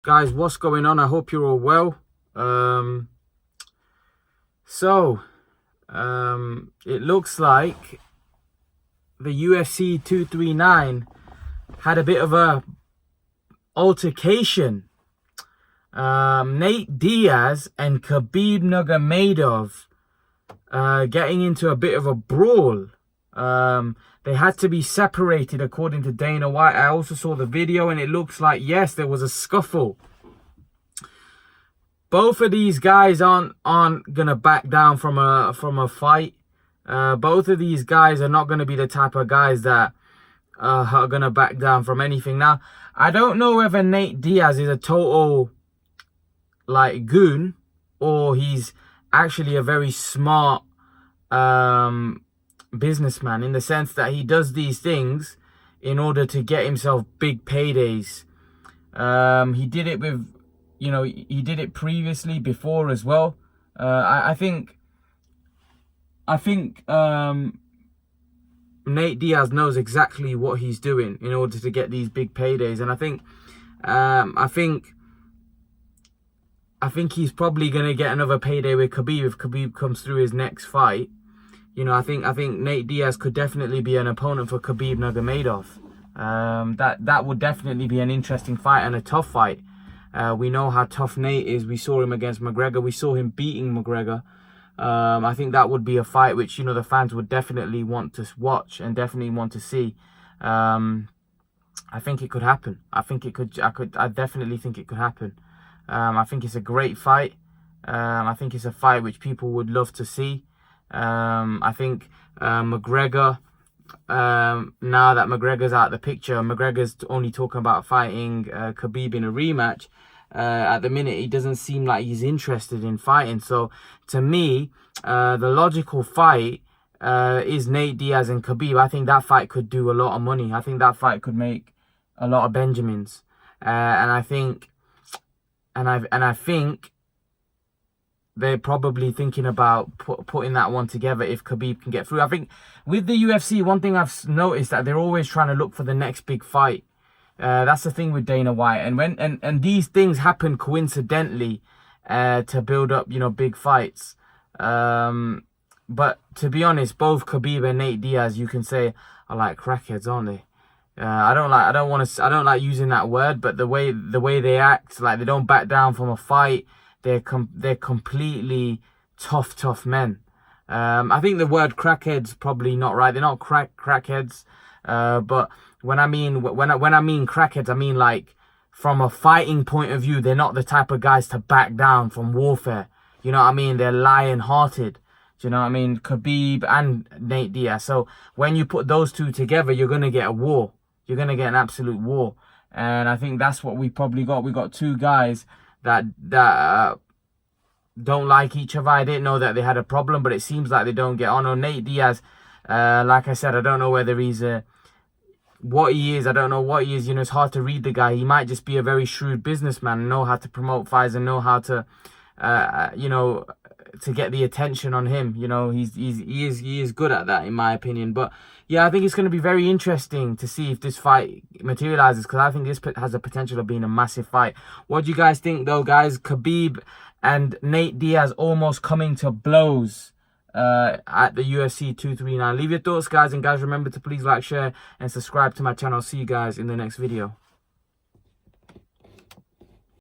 Guys, what's going on? I hope you're all well. It looks like the UFC 239 had a bit of a altercation. Nate Diaz and Khabib Nurmagomedov getting into a bit of a brawl. They had to be separated according to Dana White. I also saw the video and it looks like, yes, there was a scuffle. Both of these guys aren't gonna back down from a fight. Both of these guys are not gonna be the type of guys that are gonna back down from anything. Now, I don't know whether Nate Diaz is a total like goon or he's actually a very smart businessman, in the sense that he does these things in order to get himself big paydays. He did it with, he did it previously before as well. I think Nate Diaz knows exactly what he's doing in order to get these big paydays, and I think he's probably gonna get another payday with Khabib if Khabib comes through his next fight. I think Nate Diaz could definitely be an opponent for Khabib Nurmagomedov. That would definitely be an interesting fight and a tough fight. We know how tough Nate is. We saw him against McGregor. We saw him beating McGregor. I think that would be a fight which the fans would definitely want to watch and definitely want to see. I think it could happen. I definitely think it could happen. I think it's a great fight. I think it's a fight which people would love to see. I think McGregor, now that McGregor's out of the picture, McGregor's only talking about fighting Khabib in a rematch. At the minute, he doesn't seem like he's interested in fighting. So, to me, the logical fight is Nate Diaz and Khabib. I think that fight could do a lot of money. I think that fight could make a lot of Benjamins. And I think they're probably thinking about putting that one together if Khabib can get through. I think with the UFC, one thing I've noticed that they're always trying to look for the next big fight. That's the thing with Dana White. And these things happen coincidentally to build up, big fights. But to be honest, both Khabib and Nate Diaz, you can say, are like crackheads, aren't they? I don't like using that word, but the way they act, like they don't back down from a fight. They're completely tough men. I think the word crackhead's probably not right. They're not crackheads. But when I mean crackheads, I mean like from a fighting point of view, they're not the type of guys to back down from warfare. You know what I mean? They're lion-hearted. Do you know what I mean? Khabib and Nate Diaz. So when you put those two together, you're gonna get a war. You're gonna get an absolute war. And I think that's what we probably got. We got two guys that don't like each other. I didn't know that they had a problem, but it seems like they don't get on. Or Nate Diaz, like I said, I don't know whether he's what he is. I don't know what he is. It's hard to read the guy. He might just be a very shrewd businessman and know how to promote fights and know how to, to get the attention on him. He is good at that, in my opinion. But yeah, I think it's going to be very interesting to see if this fight materializes, because I think this has the potential of being a massive fight. What do you guys think, though, guys? Khabib and Nate Diaz almost coming to blows at the UFC 239. Leave your thoughts, guys, and guys, remember to please like, share, and subscribe to my channel. See you guys in the next video.